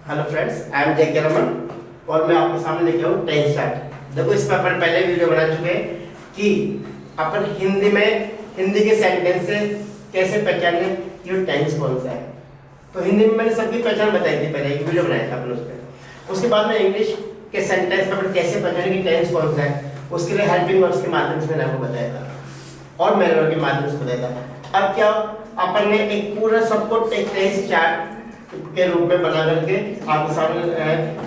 Hello friends, I am J K Raman और मैं आपके सामने लेके आऊँ टेंस चार्ट। देखो, इस पर अपन पहले वीडियो बना चुके हैं कि अपन हिंदी में हिंदी के सेंटेंस से कैसे पहचाने कि टेंस कौन सा है। तो हिंदी में मैंने सबकी पहचान बताई थी, पहले एक वीडियो बनाया था अपन उस पर। उसके बाद में इंग्लिश के सेंटेंस पर अपन कैसे पहचाने कि टेंस कौन सा है, उसके लिए हेल्पिंग वर्ड्स के माध्यम से मैंने आपको बताया था और मैनुअल के माध्यम से बताया था। अब क्या अपन ने एक पूरा सबको एक टेंस चार्ट के रूप में बना करके आपके सामने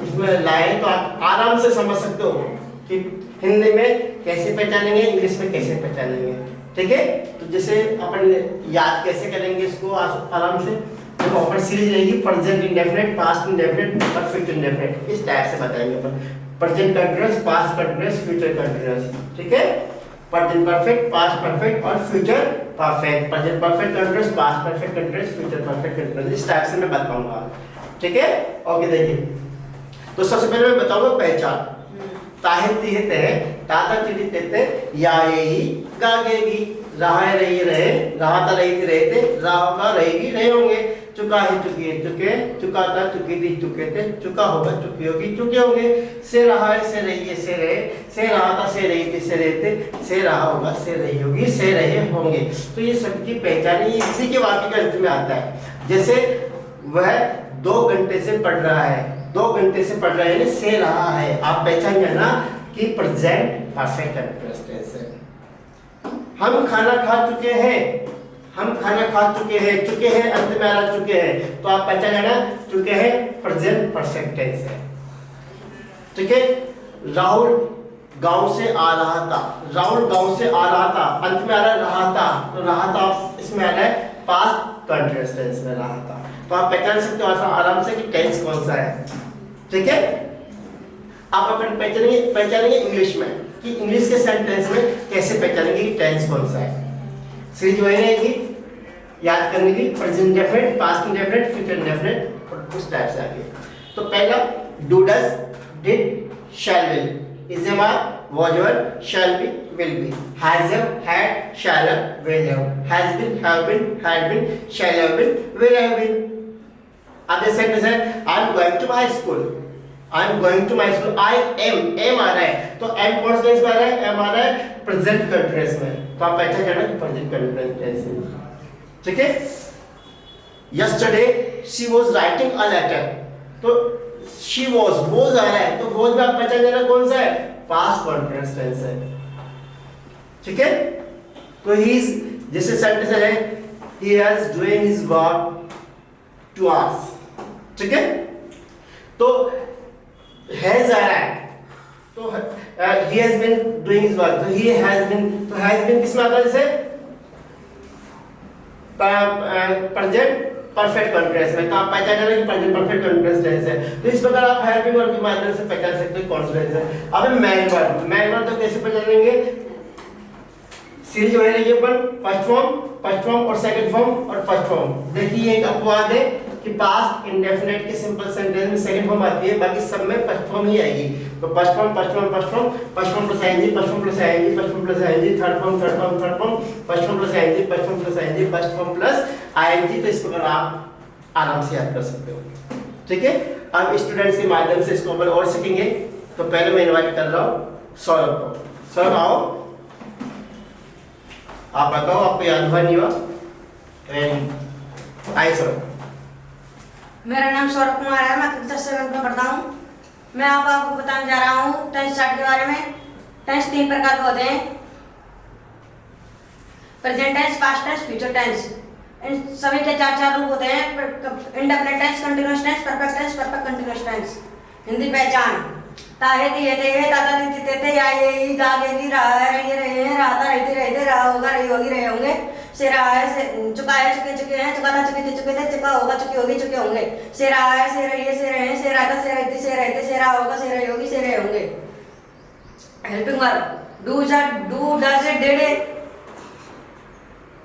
इसमें लाए, तो आप आराम से समझ सकते हो कि हिंदी में कैसे पहचानेंगे, इंग्लिश में कैसे पहचानेंगे। ठीक है, तो जैसे अपन याद कैसे करेंगे इसको आराम से। देखो, अपन सीरीज रहेगी प्रेजेंट इंडेफिनिट, पास्ट इंडेफिनिट और फ्यूचर इंडेफिनिट। इस टाइप से बताएंगे अपन present continuous, past continuous, future continuous. ठीक है, प्रेजेंट परफेक्ट, पास्ट परफेक्ट और future perfect. Present perfect continuous, past perfect continuous, future perfect continuous. इस टाइप से मैं बताऊंगा। ठीक है, ओके। देखिए, तो सबसे पहले मैं बताऊंगा पहचान। ताहे तिहे तहे, ताता तिथि तेते, या ये ही गागेगी, रहा रही रहे, रहा था रही थी रहते, रहा होगा रहेगी रहे होंगे, चुका है चुकी है चुके, चुका था चुकी थी चुके थे, चुका होगा चुकी होगी चुके होंगे, से रहा है से रही है से रहे, से रहा था से रही थी से रहते, से रहा होगा से रही होगी से रहे होंगे। तो ये सबकी पहचान ये इसी के वाक्य के अंत में आता है। जैसे वह 2 घंटे से पढ़ रहा है, 2 घंटे से पढ़ रहा है यानी से रहा है। आप पहचान जाना कि प्रेजेंट परफेक्ट टेंस है। हम खाना खा चुके हैं, हम खाना खा चुके हैं अंत में आ चुके हैं, तो आप पहचान जाना चुके हैं प्रेजेंट परफेक्ट टेंस है। ठीक है, राहुल गांव से आ रहा था, राहुल गांव से आ रहा था, अंत में आ रहा था, तो रहा था इसमें आ रहा है पास्ट कंटीन्यूअस टेंस में रहा था। तो आप पहचान सकते हो आराम से कि टेंस कौन सा है। ठीक है, आप अपन पहचानेंगे इंग्लिश में कि इंग्लिश के सेंटेंस में कैसे पहचानेंगे कि टेंस कौन सा है। सीरीज वही रहेगी याद करने की, present indefinite, past indefinite, future indefinite और उस टाइप से आगे। तो पहला do, does, did, shall, will, is, am, are, was, were, shall be, will be, has, have, had, shall have, will have, has been, have been, had been, shall have been, will have been। अगले sentence है I am going to my school, I am going to my school, I am आ रहा है, तो am कौन सा tense में आ रहा है, am आ रहा है प्रेजेंट कंटीन्यूअस में, तो आप पहचान जाना कि प्रेजेंट कंटीन्यूअस टेंस है। ठीक है, yesterday she was writing a letter, तो she was आ रहा है, तो was में आप पहचान जाना कौन सा है, पास्ट कंटीन्यूअस टेंस है। ठीक है, तो ही इज, जैसे सेंटेंस है he is doing his work to us। ठीक है, तो हैज आ रहा है, तो he has been doing his work, तो he has been, तो has been किसमें आता है, जैसे प्रेजेंट परफेक्ट कंटीन्यूअस में, तो आप पहचान जाना कि प्रेजेंट परफेक्ट कंटीन्यूअस टेंस है। तो इस प्रकार आप हेल्पिंग वर्ब के माध्यम से पहचान सकते हो कौन सा टेंस है। अब मैन वर्ब तो कैसे पहचानेंगे, सीरीज वही रहेगी अपन फर्स्ट फॉर्म और सेकंड फॉर्म और फर्स्ट फॉर्म। देखिए एक अपवाद है कि पास्ट इंडेफिनिट के सिंपल सेंटेंस में सेकंड फॉर्म आती है, बाकी सब में फर्स्ट फॉर्म ही आएगी। तो first form plus ING, first form plus ING, third form first form plus ING, first form plus ING. तो इस प्रकार आप आराम से याद कर सकते हो। ठीक है, अब स्टूडेंट्स के माध्यम से इसको और सीखेंगे। तो पहले मैं इनवाइट कर रहा हूँ सौरभ को। सौरभ आओ, आप बताओ आपको याद हुआ नहीं हुआ। आइए सौरभ। मेरा नाम सौरभ कुमार है, मैं 10th में पढ़ता हूँ। मैं आपको बताने जा रहा हूँ टेंस चार्ट के बारे में। टेंस 3 प्रकार के होते हैं, present tense, past tense, future tense. इन सभी के 4 रूप होते हैं, indefinite tense, continuous tense, perfect continuous tense. Hindi पहचान, ताहे तिहे तहे, ताता तिथि तेते, या ये ही गागेगी, रहा है रहे हैं, रहा था रहते रहते, रहा होगा रही होगी रहे होंगे, से रहा है से चुका है चुके हैं, चुका था चुके थे चुके थे, चुका होगा चुकी होगी चुके होंगे, से रहा है से रही है से रहे हैं, से रहा था से रहती से रहते, से रहा होगा से रही होगी से रहे होंगे। Helping verb, do, does, did,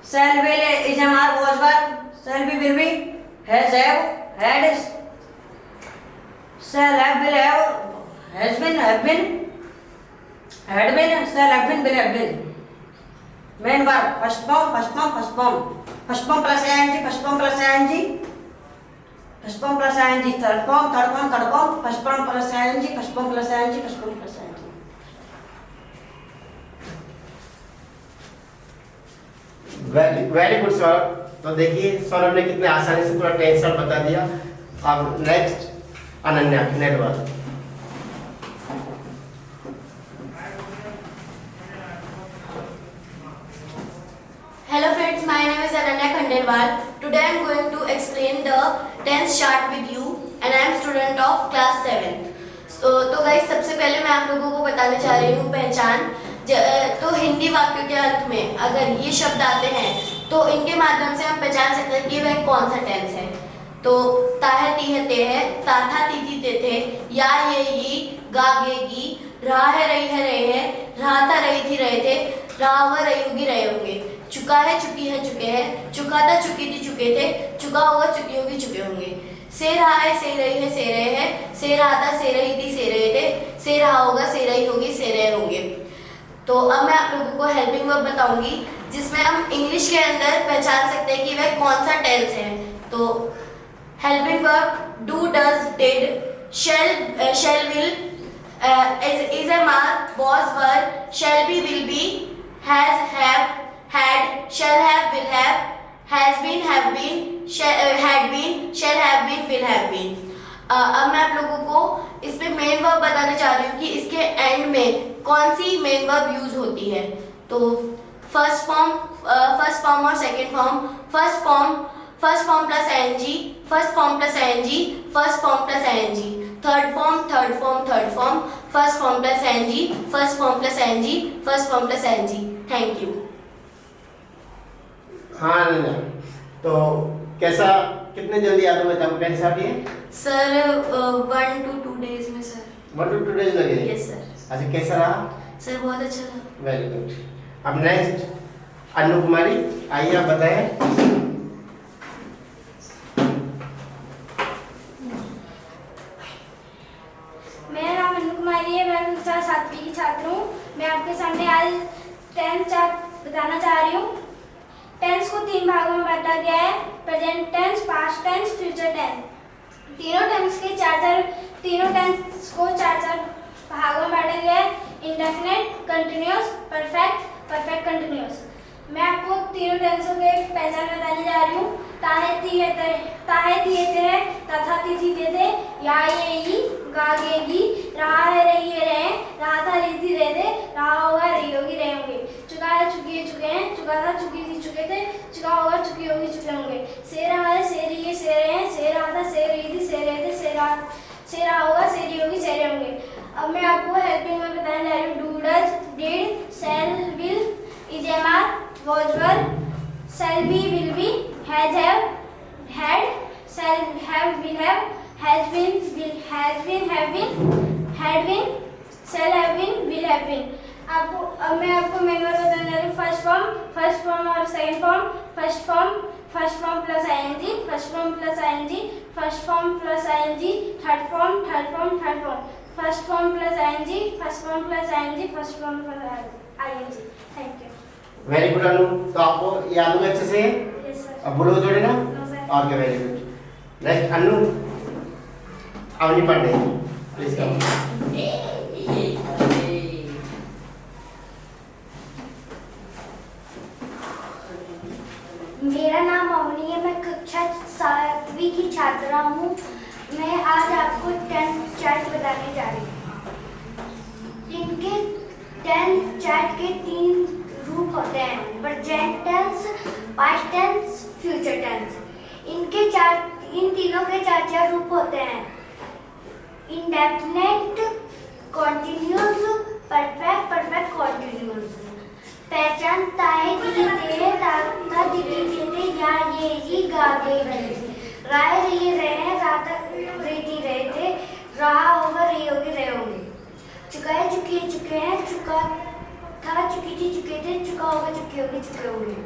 shall, will, is, am, are, was, were, shall be, will be, has, have, had, shall have, will have, has been, have been, had been, shall have been, will have been। Main verb, first form plus ING, first form plus ING, third form, third form, first form plus ING, first form plus ING, first form plus ING. Very good Saurabh. तो देखिए सौरभ ने कितने आसानी से पूरा tense बता दिया। अब next Ananya network. Hello friends, my name is Ananya Khandelwal. Today I am going to explain the tense chart with you and I am student of class 7. तो guys सबसे पहले मैं आप लोगों को बताने जा रही हूँ पहचान। तो हिंदी वाक्य के अंत में अगर ये शब्द आते हैं तो इनके माध्यम से हम पहचान सकते हैं कि वह कौन सा टेंस है। तो ता है ती है ते है, ता था ती थी ते थे, या ये ही, गा गे गी, रहा है रही है रहे हैं, रहा था रही थी रहे थे, रहा हुआ रही होगी रहे होंगे, चुका है चुकी है चुके हैं, चुका था चुकी थी चुके थे, चुका होगा चुकी होगी चुके होंगे, से रहा है से रही है से रहे हैं, से रहा था से रही थी से रहे थे, से रहा होगा से रही होगी से रहे होंगे। तो अब मैं आप लोगों को हेल्पिंग वर्ब बताऊंगी जिसमें हम इंग्लिश के अंदर पहचान सकते हैं कि वह कौन सा टेंस है। तो helping verb do does did shall will is a mark was were shall be will be has have had shall have will have has been have been had been shall have been will have been। अब मैं आप लोगों को इसमें main verb बताने चाह रही हूँ कि इसके एंड में कौन सी मेन वर्ब यूज होती है। तो फर्स्ट फॉर्म और second form, first form plus ING, first form plus ING, first form plus ING, third form, first form plus ING, first form plus ING, first form plus ING. Thank you. हाँ तो कैसा कितने जल्दी याद होगा आपको tense आती है? सर 1 to 2 days में सर। 1 to 2 days लगे? Yes sir. अच्छा कैसा रहा? सर बहुत अच्छा रहा। Very good. अब नेक्स्ट अनु कुमारी, आइए आप बताएं। मेरा नाम अनु कुमारी है, मैं कक्षा 7वीं की छात्र हूँ। मैं आपके सामने आज टेंस चार्ट बताना चाह रही हूँ। टेंस को 3 भागों में बांटा गया है, present tense, past tense, future tense. तीनों टेंस को 4-4 भागों में बांटा गया है, indefinite, continuous, perfect, perfect continuous. मैं आपको तीनों टेंसों के पहचान बताने जा रही हूँ। ताहे ती है ते, तथा ती थी ते थे, या ये ही, गा गे गी, रहा है रही है रहे, रहा था रही थी रहे थे, रहा होगा रही होगी रहे होंगे, चुका है चुकी है चुके हैं, चुका था चुकी थी चुके थे, चुका होगा चुकी होगी चुके होंगे, से रहा है से रही है से रहे हैं, से रहा था से रही थी से रहे थे, से रहा होगा से रही होगी से रहे होंगे। अब मैं आपको हेल्पिंग में बताने जा रही हूँ। Do does did shall will is am are was were shall be will be has have had shall have will have has been have been had been shall have been will have been। आपको अब मैं आपको main verb बताने जा रही हूँ। First form और second form, first form plus ING, first form plus ING, first form plus ING, third form, first form plus ING, first form plus ING, first form plus ING. Thank you. Very good Anu, तो आपको याद होगा अच्छे से? Yes sir. अब बोलो थोड़े ना। No sir. Okay very good. Next Anu Avni Pandey, please come. मेरा नाम अवनी है, मैं कक्षा 7वीं की छात्रा हूँ। मैं आज आपको टेंस चार्ट बताने जा रही हूँ। इनके टेंस चार्ट के 3 रूप होते हैं, present tense, past tense, future tense. इन तीनों के 4 रूप होते हैं, indefinite, continuous, perfect, perfect continuous. पहचान ताहे ती ते, ता ती थे, या ये ही, गा गे गी, राय रही रहे, राता रही थी रहे थे, रहा होगा रही होगी रहे होंगे, चुका है चुकी है चुके हैं, चुका था चुकी थी चुके थे, चुका होगा चुकी होगी चुके होंगे,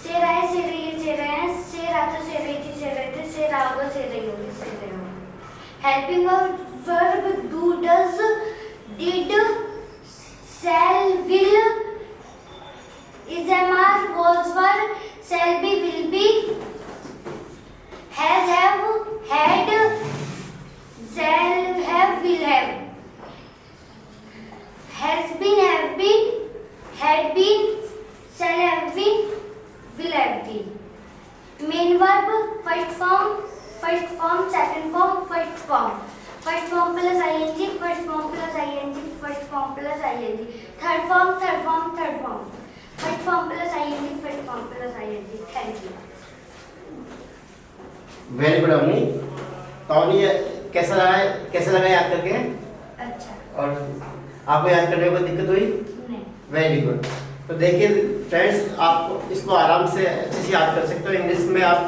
से रहा है से रही है से रहे हैं, से रहा था से रही थी से रहे थे, से रहा होगा से रही होगी से रहे होंगे। Helping verb do does did shall will is am are was were shall be will be has have first form, second form, first form, first form plus ING, first form plus ING, first form plus ING, third form, third form, third form, first form plus ING, first form plus ING. Thank you. Very good Avni. तो अवनी कैसा लगा याद करके? अच्छा। और आपको याद करने में कोई दिक्कत हुई? नहीं। Very good. तो देखिए फ्रेंड्स, आप इसको आराम से अच्छे से याद कर सकते हो। इंग्लिश में आप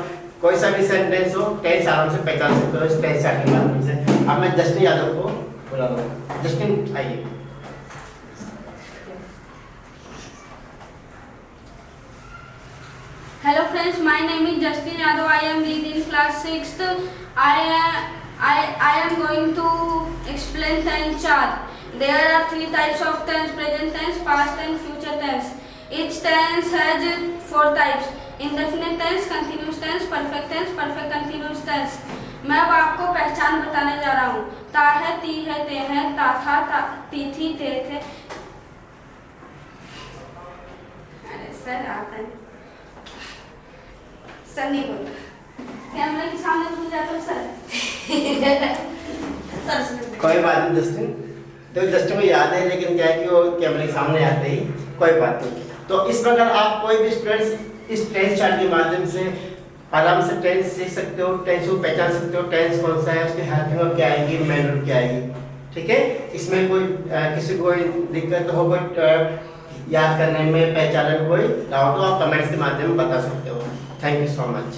कोई सा भी सेंटेंस हो, टेंस आराम से पहचान सकते हो इस टेंस चार्ट के माध्यम से। अब मैं जस्टिन यादव को बुला रहा हूँ। जस्टिन आइए। Hello friends, my name is Justin Yadav. I am reading class 6th. I am going to explain tense chart. There are three types of tense: present tense, past tense, future tense. Each tense has four types: indefinite tense, continuous tense, perfect tense, perfect continuous tense. मैं अब आपको पहचान बताने जा रहा हूँ। ता है, ती है, ते है, ता था, ती थी, ते थे। अरे सर आता है, सर नहीं बोलता। कैमरे के सामने तुम जाते हो सर। कोई बात नहीं जस्टिन, तो जस्टिन को याद है, लेकिन क्या है कि वो कैमरे के सामने आते ही कोई बात नहीं। तो इस प्रकार आप कोई भी स्टूडेंट्स इस टेंस चार्ट के माध्यम से आराम से टेंस सीख सकते हो, टेंस को पहचान सकते हो, टेंस कौन सा है, उसकी हेल्पिंग वर्ब क्या आएगी, मेन वर्ब क्या आएगी। ठीक है, इसमें कोई किसी को कोई दिक्कत हो, कोई याद करने में, पहचानने में कोई डाउट हो, आप कमेंट्स के माध्यम में बता सकते हो। Thank you so much.